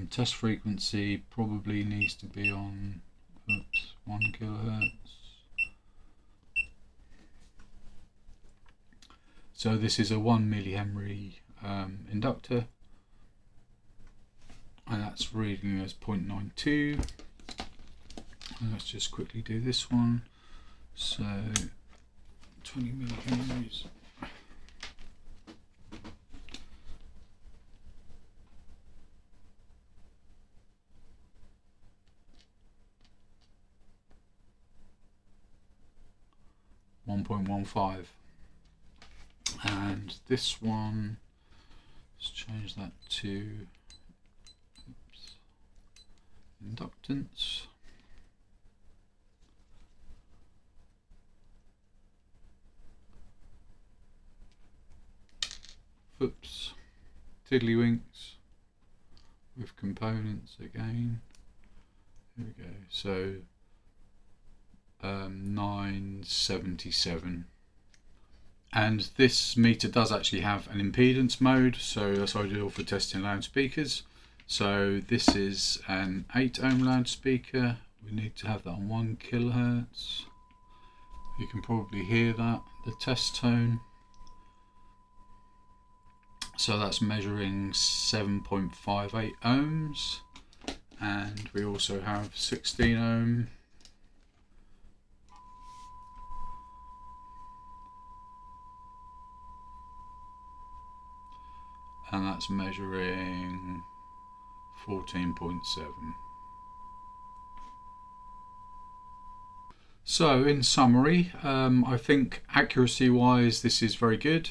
Test frequency probably needs to be on 1 kilohertz. So this is a 1 millihenry inductor, and that's reading as 0.92. And let's just quickly do this one. So 20 millihenries. .15, and this one, let's change that to inductance. Oops, tiddlywinks with components again. Here we go. So 977, and this meter does actually have an impedance mode, so that's ideal for testing loudspeakers. So this is an 8 ohm loudspeaker. We need to have that on 1 kilohertz. You can probably hear that, the test tone. So that's measuring 7.58 ohms, and we also have 16 ohm. And that's measuring 14.7. So in summary, I think accuracy wise this is very good.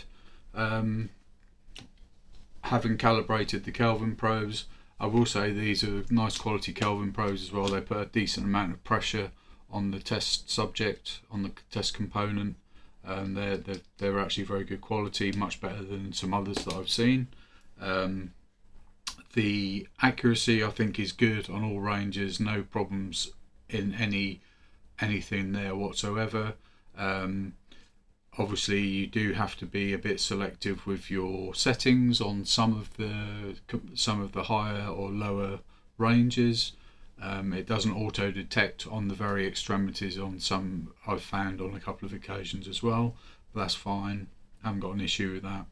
Having calibrated the Kelvin probes, I will say these are nice quality Kelvin probes as well. They put a decent amount of pressure on the test subject, on the test component. They're actually very good quality, much better than some others that I've seen. The accuracy I think is good on all ranges, no problems in anything there whatsoever. Obviously you do have to be a bit selective with your settings on some of the higher or lower ranges. It doesn't auto detect on the very extremities on some, I've found on a couple of occasions as well, but that's fine. I haven't got an issue with that.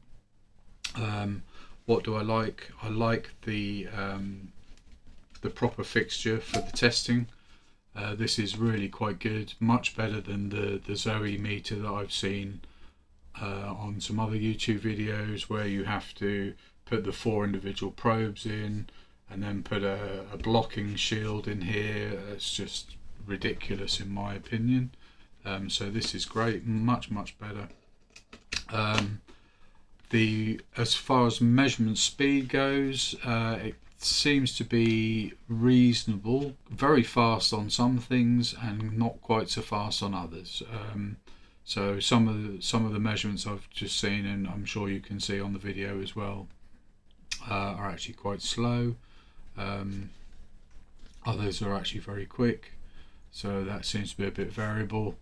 What do I like? I like the proper fixture for the testing. This is really quite good, much better than the Zoe meter that I've seen on some other YouTube videos, where you have to put the 4 individual probes in and then put a blocking shield in here. It's just ridiculous in my opinion. So this is great, much better. As far as measurement speed goes, it seems to be reasonable, very fast on some things and not quite so fast on others. So some of the measurements I've just seen, and I'm sure you can see on the video as well, are actually quite slow. Others are actually very quick, so that seems to be a bit variable.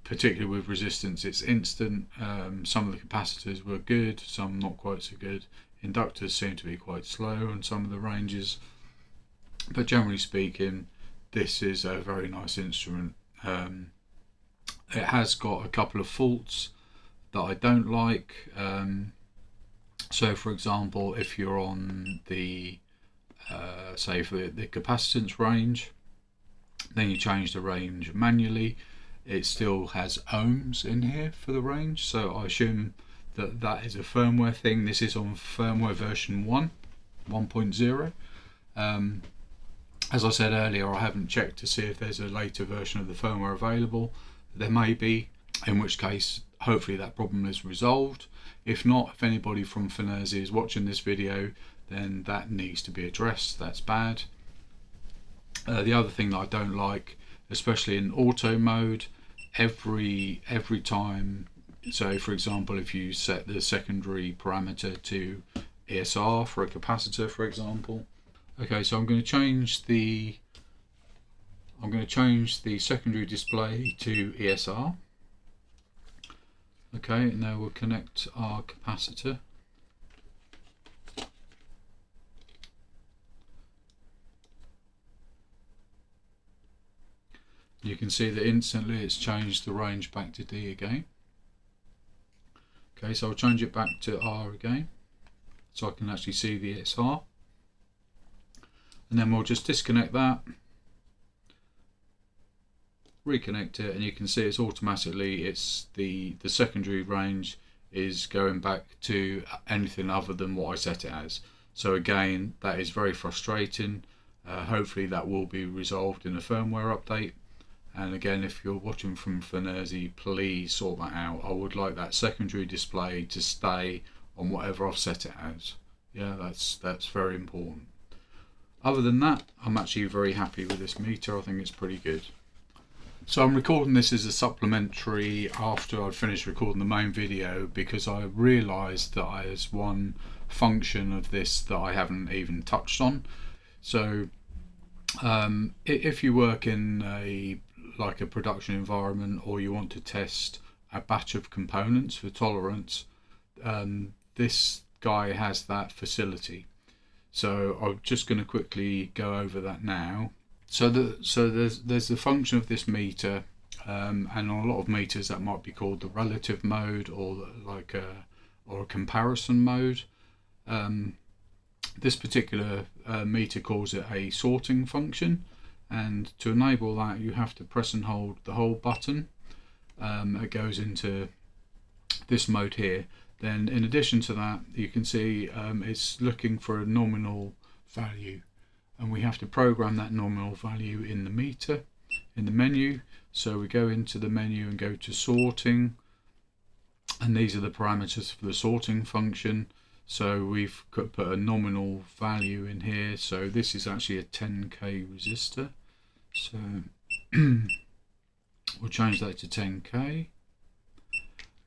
Particularly with resistance, it's instant. Some of the capacitors were good, some not quite so good. Inductors seem to be quite slow on some of the ranges, but generally speaking this is a very nice instrument. It has got a couple of faults that I don't like. So for example, if you're on the say for the capacitance range, then you change the range manually, it still has ohms in here for the range, so I assume that that is a firmware thing. This is on firmware version 1.0. As I said earlier, I haven't checked to see if there's a later version of the firmware available. There may be, in which case hopefully that problem is resolved. If not, if anybody from FNIRSI is watching this video, then that needs to be addressed. That's bad. The other thing that I don't like, especially in auto mode, every time, so for example, if you set the secondary parameter to ESR for a capacitor, for example. Okay, so I'm going to change the secondary display to ESR. Okay, now we'll connect our capacitor. You can see that instantly it's changed the range back to D again. Okay, so I'll change it back to R again, so I can actually see the ESR. And then we'll just disconnect that, reconnect it, and you can see it's automatically, it's the secondary range is going back to anything other than what I set it as. So again, that is very frustrating. Hopefully that will be resolved in a firmware update. And again, if you're watching from FNIRSI, please sort that out. I would like that secondary display to stay on whatever I've set it as. Yeah, that's very important. Other than that, I'm actually very happy with this meter. I think it's pretty good. So I'm recording this as a supplementary after I'd finished recording the main video, because I realised that there's one function of this that I haven't even touched on. So if you work in a production environment, or you want to test a batch of components for tolerance, this guy has that facility. So I'm just going to quickly go over that now. So there's the function of this meter, and on a lot of meters that might be called the relative mode, or a comparison mode. This particular meter calls it a sorting function, and to enable that you have to press and hold the hold button. It goes into this mode here. Then in addition to that, you can see it's looking for a nominal value, and we have to program that nominal value in the meter, in the menu. So we go into the menu and go to sorting, and these are the parameters for the sorting function. So we've put a nominal value in here. So this is actually a 10k resistor. So we'll change that to 10k.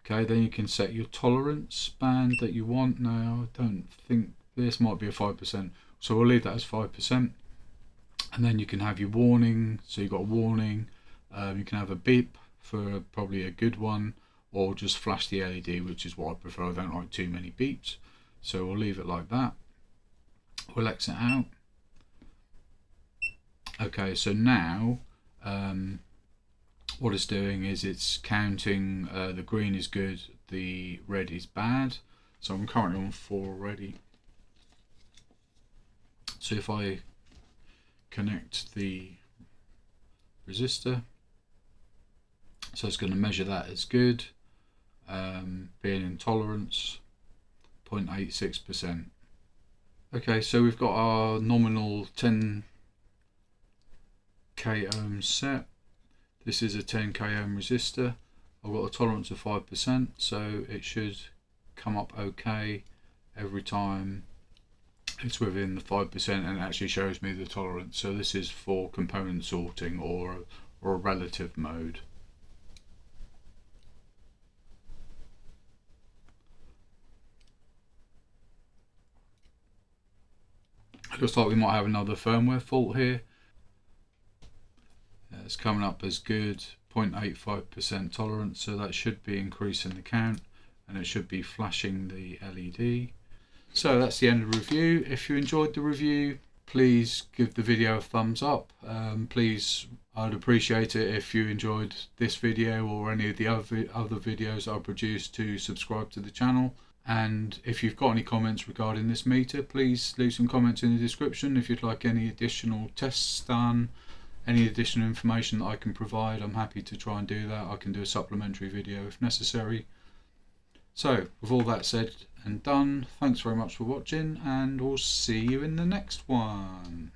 Okay, then you can set your tolerance band that you want. Now, I don't think this might be a 5%, so we'll leave that as 5%. And then you can have your warning. So you've got a warning. You can have a beep for probably a good one, or just flash the LED, which is what I prefer. I don't like too many beeps, so we'll leave it like that. We'll exit out. Okay, so now what it's doing is it's counting. The green is good, the red is bad. So I'm currently on 4 already. So if I connect the resistor, so it's going to measure that as good, being in tolerance 0.86%. Okay, so we've got our nominal 10k ohms set. This is a 10k ohm resistor. I've got a tolerance of 5%, so it should come up okay every time it's within the 5%, and it actually shows me the tolerance. So this is for component sorting, or a relative mode. It looks like we might have another firmware fault here. It's coming up as good, 0.85% tolerance, so that should be increasing the count, and it should be flashing the LED. So that's the end of the review. If you enjoyed the review, please give the video a thumbs up. Please I'd appreciate it if you enjoyed this video or any of the other videos I produce to subscribe to the channel. And if you've got any comments regarding this meter, please leave some comments in the description. If you'd like any additional tests done, any additional information that I can provide, I'm happy to try and do that. I can do a supplementary video if necessary. So with all that said and done, thanks very much for watching, and we'll see you in the next one.